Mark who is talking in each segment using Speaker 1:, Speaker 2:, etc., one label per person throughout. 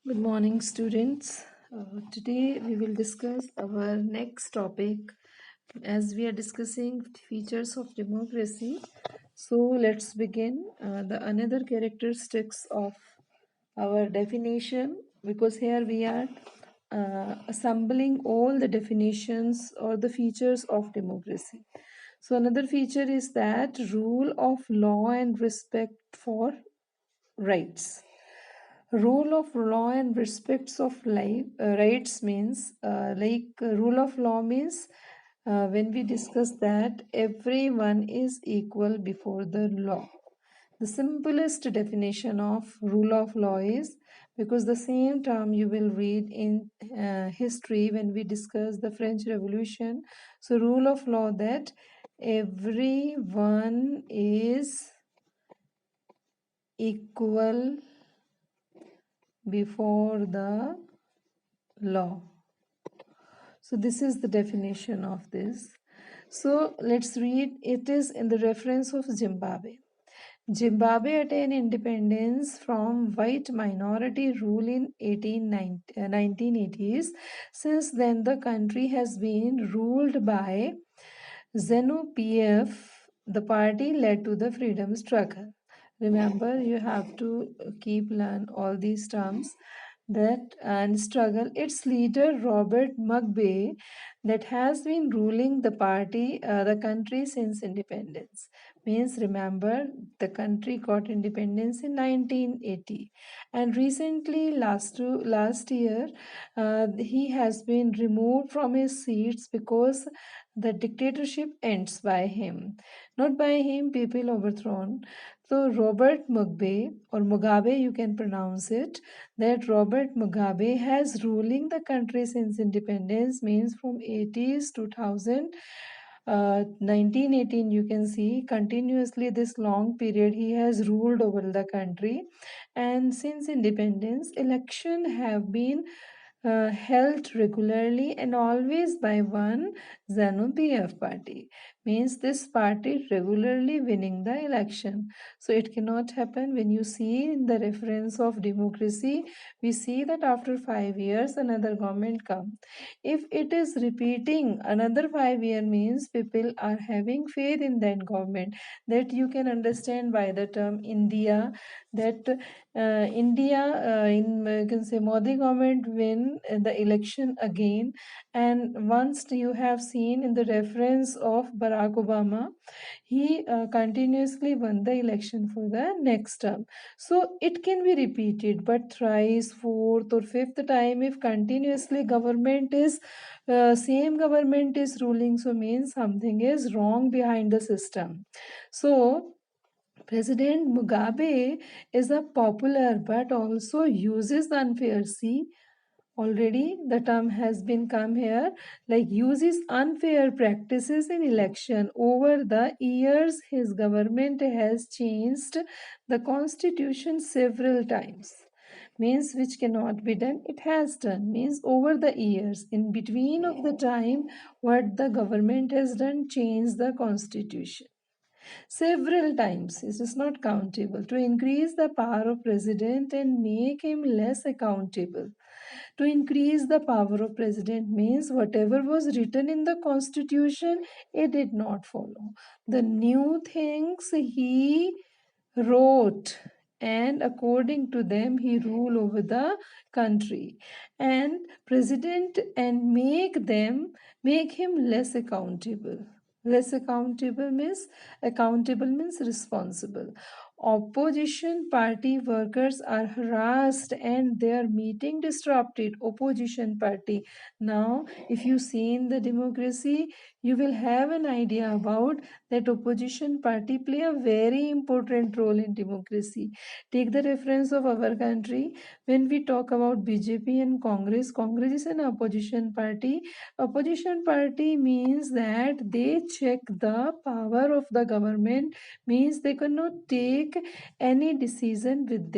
Speaker 1: Good morning, students. Today we will discuss our next topic as we are discussing features of democracy. So let's begin. The another characteristics of our definition, because here we are assembling all the definitions or the features of democracy. So another feature is that rule of law and respect for rights. Rule of law and respects of life rights means rule of law means when we discuss that everyone is equal before the law. The simplest definition of rule of law is, because the same term you will read in history when we discuss the French Revolution. So rule of law, that everyone is equal before the law. So this is the definition of this. So let's read. It is in the reference of Zimbabwe. Zimbabwe attained independence from white minority rule in 1980s. Since then, the country has been ruled by ZANU-PF. The party led to the freedom struggle. Remember, you have to keep learn all these terms that and struggle. Its leader Robert Mugabe that has been ruling the country since independence. Means remember, the country got independence in 1980, and recently last year he has been removed from his seats because the dictatorship ends by him, not by him. People overthrown. So Robert Mugabe, or Mugabe you can pronounce it, that Robert Mugabe has ruling the country since independence, means from 80s 2000, 1918, you can see continuously this long period he has ruled over the country. And since independence, election have been held regularly and always by one ZANU-PF party. Means this party regularly winning the election. So it cannot happen. When you see in the reference of democracy, we see that after 5 years another government come. If it is repeating another 5 year, means people are having faith in that government. That you can understand by the term India, that you can say Modi government win the election again, and once you have seen in the reference of Barack Obama, he continuously won the election for the next term. So it can be repeated, but thrice, fourth or fifth time, if continuously government is same government is ruling, so means something is wrong behind the system. So President Mugabe is a popular but also uses the unfair. See, already the term has been come here, like uses unfair practices in election. Over the years, his government has changed the constitution several times. Means which cannot be done, it has done. Means over the years, in between of the time, what the government has done, changed the constitution several times. It is not countable. To increase the power of president and make him less accountable. To increase the power of president means whatever was written in the constitution, it did not follow. The new things he wrote, and according to them he rule over the country, and president, and make him less accountable. Less accountable means responsible. Opposition party workers are harassed and their meeting disrupted. Opposition party. Now, if you see in the democracy, you will have an idea about that opposition party play a very important role in democracy. Take the reference of our country. When we talk about BJP and Congress, Congress is an opposition party. Opposition party means that they check the power of the government, means they cannot take any decision with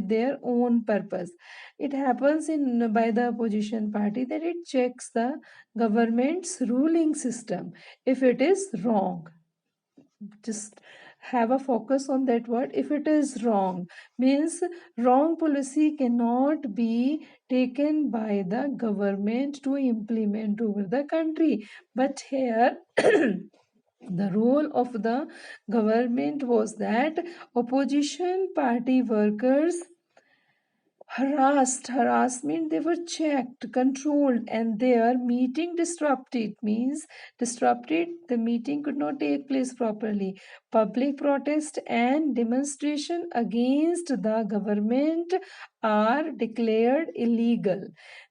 Speaker 1: their own purpose. It happens in by the opposition party that it checks the government's ruling system if it is wrong. Just have a focus on that word. If it is wrong, means wrong policy cannot be taken by the government to implement over the country. But here the role of the government was that opposition party workers harassment, they were checked, controlled, and their meeting disrupted, means disrupted, the meeting could not take place properly. Public protest and demonstration against the government are declared illegal.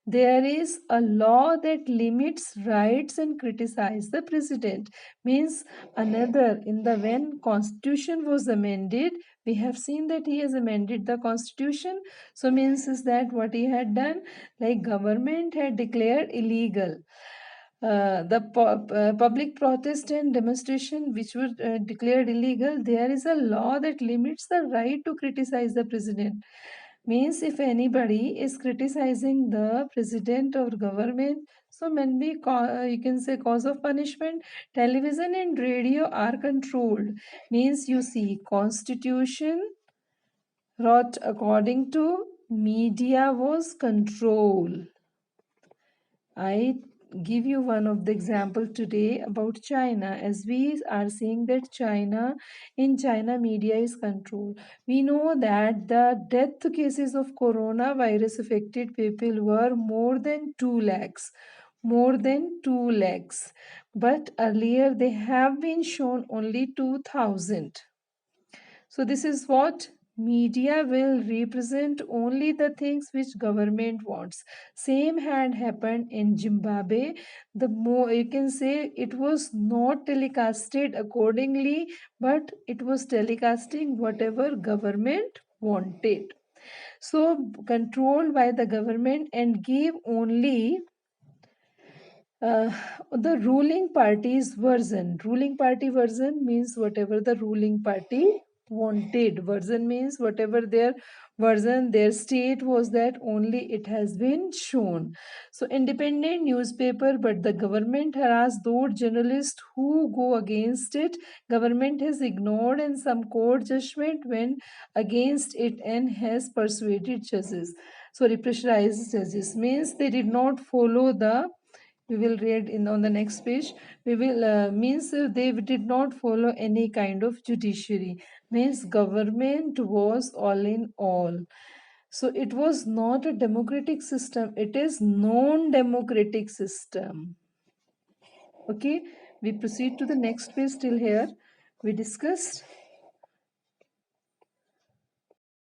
Speaker 1: There is a law that limits rights and criticize the president, means another, in the when constitution was amended, we have seen that he has amended the constitution. So means is that what he had done, like government had declared illegal public protest and demonstration which were declared illegal. There is a law that limits the right to criticize the president, means if anybody is criticizing the president or government, so when we you can say cause of punishment. Television and radio are controlled, means you see constitution wrought according to media was control. I give you one of the example today about China, as we are seeing that in China media is controlled. We know that the death cases of coronavirus affected people were more than 2 lakhs, more than 2 lakhs, but earlier they have been shown only 2000. So this is what media will represent only the things which government wants. Same had happened in Zimbabwe. The more you can say it was not telecasted accordingly, but it was telecasting whatever government wanted. So controlled by the government and gave only uh, the ruling party's version. Ruling party version means whatever the ruling party wanted. Version means whatever their version, their state was, that only it has been shown. So independent newspaper, but the government harassed those journalists who go against it. Government has ignored and some court judgment went against it and has persuaded judges. Sorry, pressurized judges, means they did not follow the, we will read in on the next page. We will means they did not follow any kind of judiciary, means government was all in all. So it was not a democratic system, it is non-democratic system. Okay, we proceed to the next page. Till here we discussed